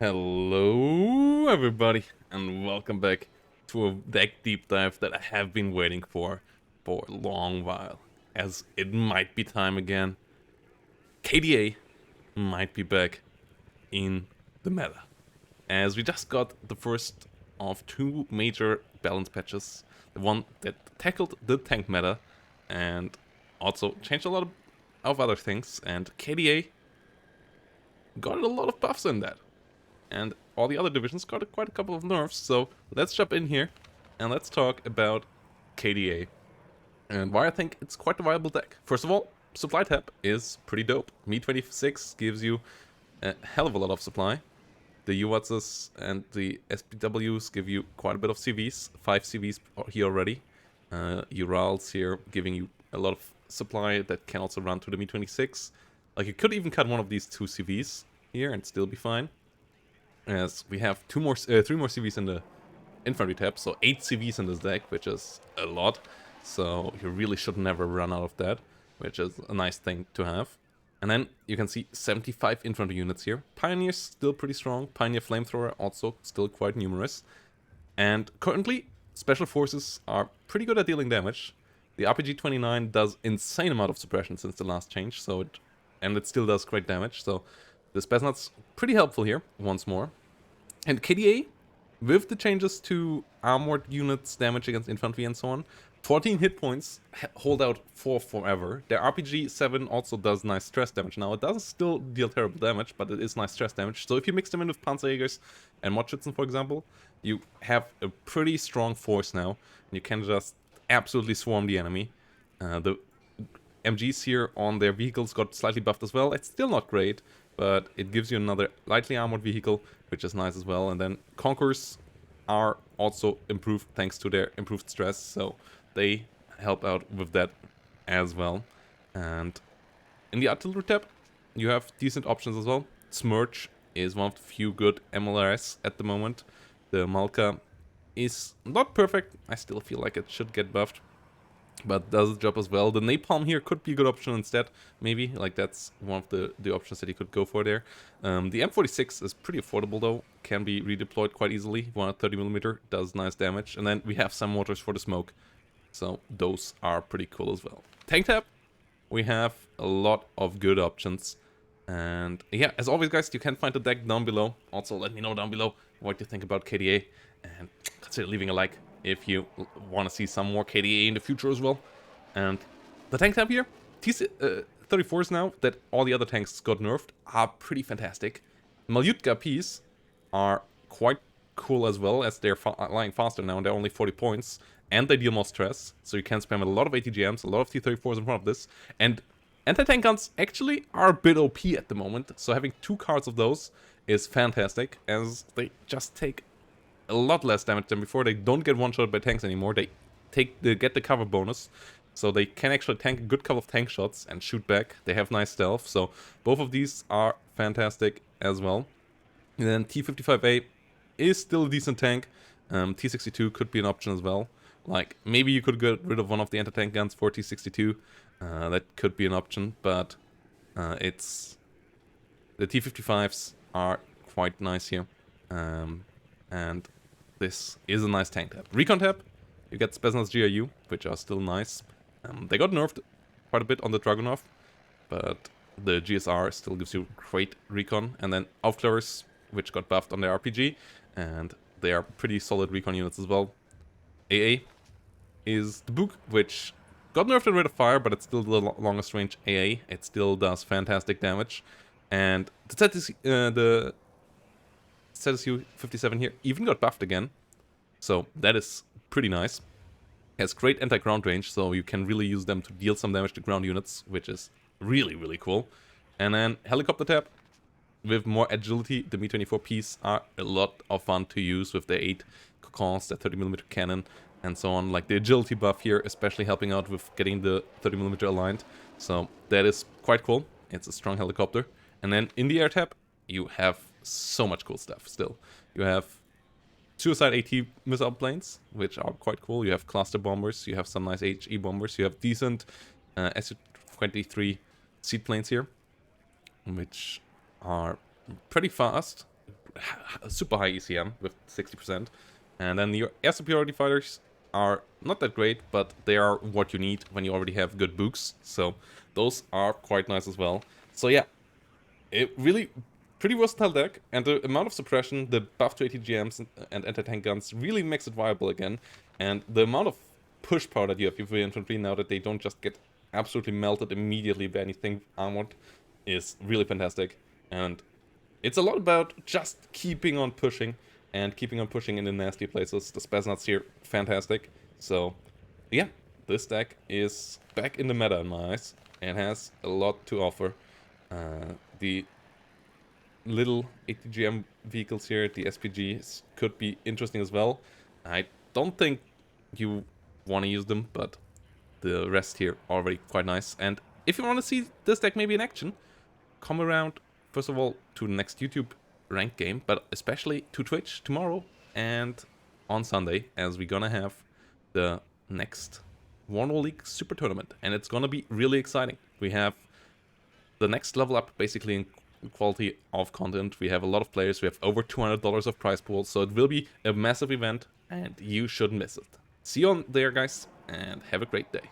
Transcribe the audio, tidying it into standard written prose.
Hello everybody and welcome back to a deck deep dive that I have been waiting for a long while, as it might be time again. KDA might be back in the meta, as we just got the first of two major balance patches, the one that tackled the tank meta and also changed a lot of other things, and KDA got a lot of buffs in that. And all the other divisions got quite a couple of nerfs, so let's jump in here and let's talk about KDA and why I think it's quite a viable deck. First of all, supply tab is pretty dope. Me26 gives you a hell of a lot of supply. The UWATSs and the SPWs give you quite a bit of CVs, 5 CVs here already. Urals here giving you a lot of supply that can also run to the Me26. Like, you could even cut one of these 2 CVs here and still be fine, as we have 3 more CVs in the infantry tab, so 8 CVs in this deck, which is a lot. So you really should never run out of that, which is a nice thing to have. And then you can see 75 infantry units here. Pioneers still pretty strong. Pioneer Flamethrower also still quite numerous. And currently, Special Forces are pretty good at dealing damage. The RPG-29 does insane amount of suppression since the last change, so it still does great damage. So the Spetsnaz pretty helpful here, once more. And KDA, with the changes to armored units, damage against infantry and so on, 14 hit points hold out for forever. Their RPG-7 also does nice stress damage. Now, it doesn't still deal terrible damage, but it is nice stress damage. So if you mix them in with Panzerjägers and Mordschützen, for example, you have a pretty strong force now. And you can just absolutely swarm the enemy. The MGs here on their vehicles got slightly buffed as well. It's still not great, but it gives you another lightly armored vehicle, which is nice as well. And then Conquerors are also improved thanks to their improved stress, so they help out with that as well. And in the artillery tab, you have decent options as well. Smirch is one of the few good MLRS at the moment. The Malka is not perfect. I still feel like it should get buffed, but does the job as well. The Napalm here could be a good option instead, maybe. Like, that's one of the options that you could go for there. The M46 is pretty affordable though, can be redeployed quite easily. 130mm does nice damage, and then we have some mortars for the smoke, so those are pretty cool as well. Tank tab, we have a lot of good options. And yeah, as always guys, you can find the deck down below. Also, let me know down below what you think about KDA, and consider leaving a like if you want to see some more KDA in the future as well. And the tank tab here, T-34s now that all the other tanks got nerfed are pretty fantastic. Malyutka Ps are quite cool as well, as they're flying faster now and they're only 40 points. And they deal more stress, so you can spam a lot of ATGMs, a lot of T-34s in front of this. And anti-tank guns actually are a bit OP at the moment, so having 2 cards of those is fantastic, as they just take a lot less damage than before. They don't get one-shot by tanks anymore. They get the cover bonus, so they can actually tank a good couple of tank shots and shoot back. They have nice stealth, so both of these are fantastic as well. And then T-55A is still a decent tank. T-62 could be an option as well. Like, maybe you could get rid of one of the anti-tank guns for T-62. That could be an option, but the T-55s are quite nice here. And this is a nice tank tab. Recon tab, you get Spetsnaz GRU, which are still nice. They got nerfed quite a bit on the Dragunov, but the GSR still gives you great recon. And then Aufklärers, which got buffed on their RPG, and they are pretty solid recon units as well. AA is the Book, which got nerfed at rate of fire, but it's still the longest range AA. It still does fantastic damage. And the ZSU 57 here even got buffed again, so that is pretty nice. Has great anti-ground range, so you can really use them to deal some damage to ground units, which is really, really cool. And then helicopter tab, with more agility, the Me-24Ps are a lot of fun to use with their 8 cocons, their 30mm cannon, and so on. Like, the agility buff here, especially helping out with getting the 30mm aligned. So that is quite cool. It's a strong helicopter. And then in the air tab, you have so much cool stuff still. You have Suicide AT missile planes, which are quite cool. You have cluster bombers, you have some nice HE bombers, you have decent Su-23 seed planes here, which are pretty fast, super high ECM with 60%. And then your air superiority fighters are not that great, but they are what you need when you already have good books. So those are quite nice as well. So yeah, it really pretty versatile deck, and the amount of suppression, the buff to ATGMs and anti-tank guns really makes it viable again. And the amount of push power that you have with your infantry now that they don't just get absolutely melted immediately by anything armored is really fantastic. And it's a lot about just keeping on pushing and keeping on pushing in the nasty places. The Spaznuts here, fantastic. So yeah, this deck is back in the meta in my eyes and has a lot to offer. The little ATGM vehicles here, the SPGs, could be interesting as well. I don't think you want to use them, but the rest here already quite nice. And if you want to see this deck maybe in action, come around, first of all, to the next YouTube ranked game, but especially to Twitch tomorrow and on Sunday, as we're gonna have the next WARNO League Super Tournament, and it's gonna be really exciting. We have the next level up basically in quality of content. We have a lot of players. We have over $200 of prize pools, so it will be a massive event, and you shouldn't miss it. See you on there, guys, and have a great day.